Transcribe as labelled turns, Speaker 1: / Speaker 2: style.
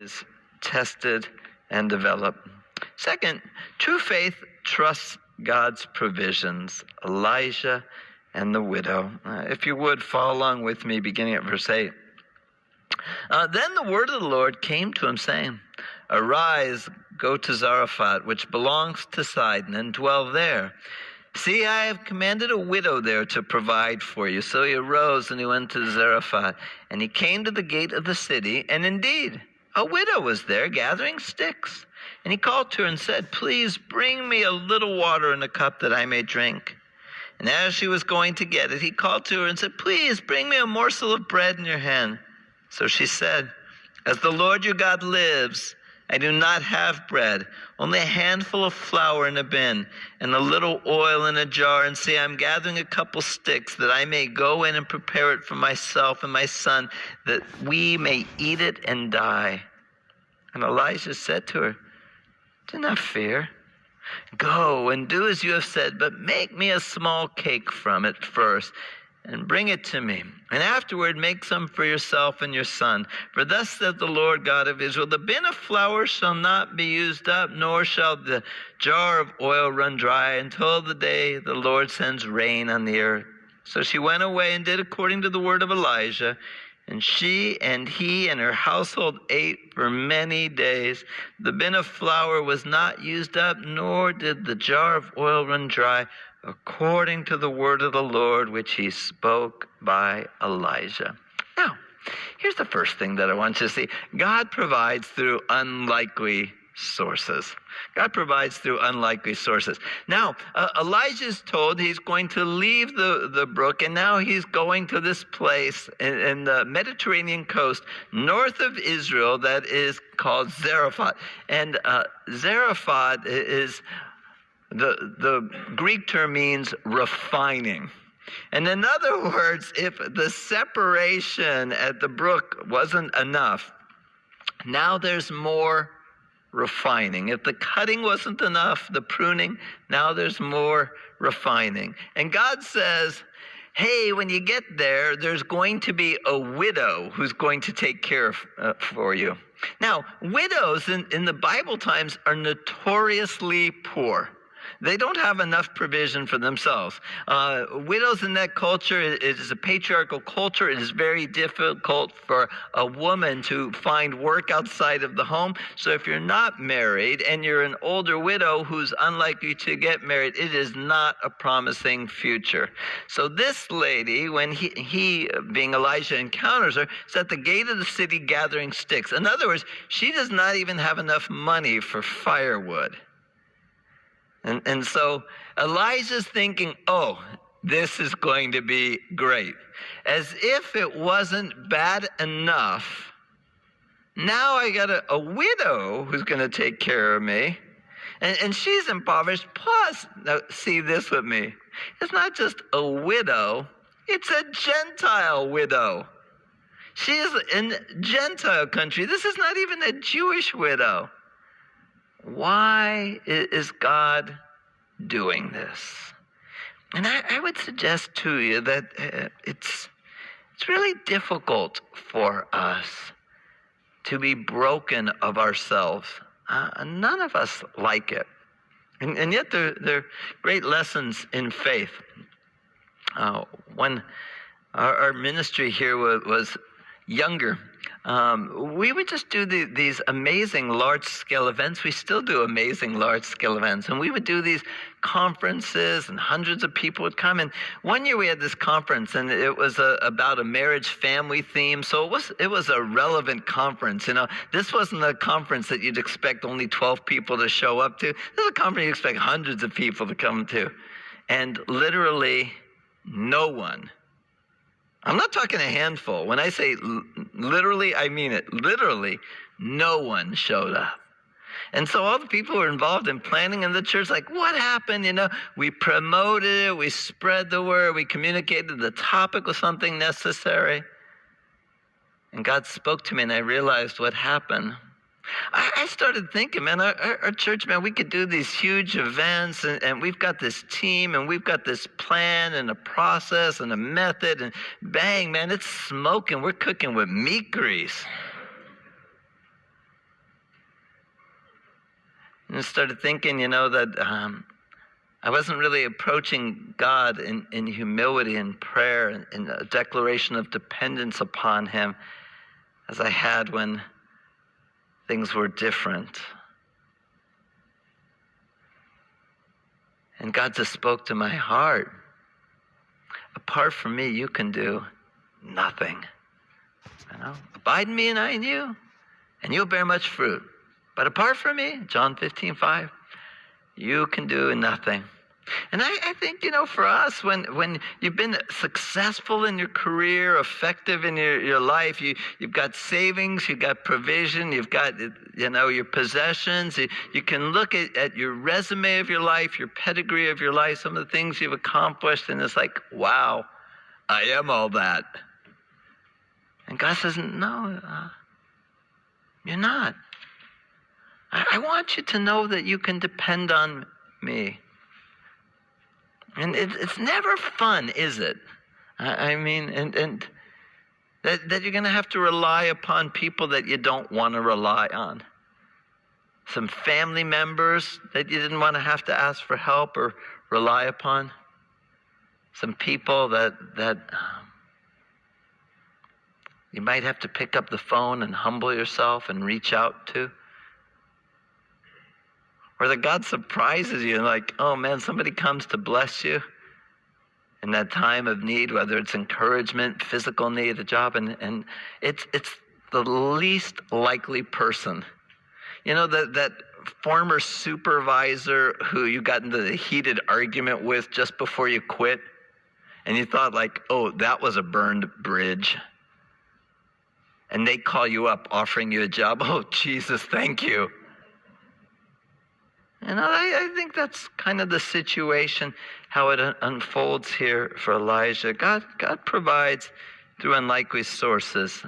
Speaker 1: is tested and developed. Second, true faith trusts God's provisions. Elijah and the widow. If you would, follow along with me, beginning at verse 8. Then the word of the Lord came to him, saying, Arise, go to Zarephath, which belongs to Zidon, and dwell there. See, I have commanded a widow there to provide for you. So he arose and he went to Zarephath, and he came to the gate of the city, and indeed, a widow was there gathering sticks. And he called to her and said, Please bring me a little water in a cup that I may drink. And as she was going to get it, he called to her and said, Please bring me a morsel of bread in your hand. So she said, As the Lord your God lives, I do not have bread, only a handful of flour in a bin, and a little oil in a jar. And see, I'm gathering a couple sticks, that I may go in and prepare it for myself and my son, that we may eat it and die. And Elijah said to her, Do not fear. Go and do as you have said, but make me a small cake from it first, and bring it to me. And afterward make some for yourself and your son. For thus saith the Lord God of Israel, The bin of flour shall not be used up, nor shall the jar of oil run dry, until the day the Lord sends rain on the earth. So she went away and did according to the word of Elijah. And she and he and her household ate for many days. The bin of flour was not used up, nor did the jar of oil run dry, according to the word of the Lord, which he spoke by Elijah. Now, here's the first thing that I want you to see. God provides through unlikely sources. God provides through unlikely sources. Now, Elijah's told he's going to leave the brook, and now he's going to this place in the Mediterranean coast, north of Israel, that is called Zarephath. And Zarephath is, the Greek term means refining. And in other words, if the separation at the brook wasn't enough, now there's more refining. If the cutting wasn't enough, the pruning, now there's more refining. And God says, hey, when you get there, there's going to be a widow who's going to take care for you. Now, widows in the Bible times are notoriously poor. They don't have enough provision for themselves. Widows in that culture, it is a patriarchal culture. It is very difficult for a woman to find work outside of the home. So if you're not married and you're an older widow who's unlikely to get married, it is not a promising future. So this lady, when he being Elijah, encounters her, is at the gate of the city gathering sticks. In other words, she does not even have enough money for firewood. And so Elijah's thinking, oh, this is going to be great. As if it wasn't bad enough, now I got a widow who's going to take care of me. And she's impoverished. Plus, now see this with me. It's not just a widow. It's a Gentile widow. She is in Gentile country. This is not even a Jewish widow. Why is God doing this? And I would suggest to you that it's really difficult for us to be broken of ourselves. None of us like it. And yet there are great lessons in faith. When our ministry here was younger, we would just do these amazing large-scale events. We still do amazing large-scale events. And we would do these conferences, and hundreds of people would come. And one year we had this conference, and it was about a marriage family theme. So it was a relevant conference. You know, this wasn't a conference that you'd expect only 12 people to show up to. This is a conference you expect hundreds of people to come to. And literally no one. I'm not talking a handful. When I say literally, I mean it. Literally, no one showed up. And so all the people who were involved in planning in the church, like, what happened? You know, we promoted it, we spread the word, we communicated the topic was something necessary. And God spoke to me, and I realized what happened. I started thinking, man, our church, man, we could do these huge events, and we've got this team, and we've got this plan and a process and a method, and bang, man, it's smoking. We're cooking with meat grease. And I started thinking, that I wasn't really approaching God in humility and prayer and in a declaration of dependence upon him as I had when things were different. And God just spoke to my heart. Apart from me, you can do nothing. Abide in me and I in you, and you'll bear much fruit. But apart from me, John 15:5, you can do nothing. And I think, for us, when you've been successful in your career, effective in your life, you've got savings, you've got provision, you've got, your possessions. You can look at your resume of your life, your pedigree of your life, some of the things you've accomplished, and it's like, wow, I am all that. And God says, no, you're not. I want you to know that you can depend on me. And it's never fun, is it? And that you're going to have to rely upon people that you don't want to rely on. Some family members that you didn't want to have to ask for help or rely upon. Some people that you might have to pick up the phone and humble yourself and reach out to. Or that God surprises you and like, oh man, somebody comes to bless you in that time of need, whether it's encouragement, physical need, a job, and it's the least likely person. That former supervisor who you got into the heated argument with just before you quit, and you thought like, oh, that was a burned bridge. And they call you up offering you a job. Oh, Jesus, thank you. And I think that's kind of the situation, how it unfolds here for Elijah. God provides through unlikely sources.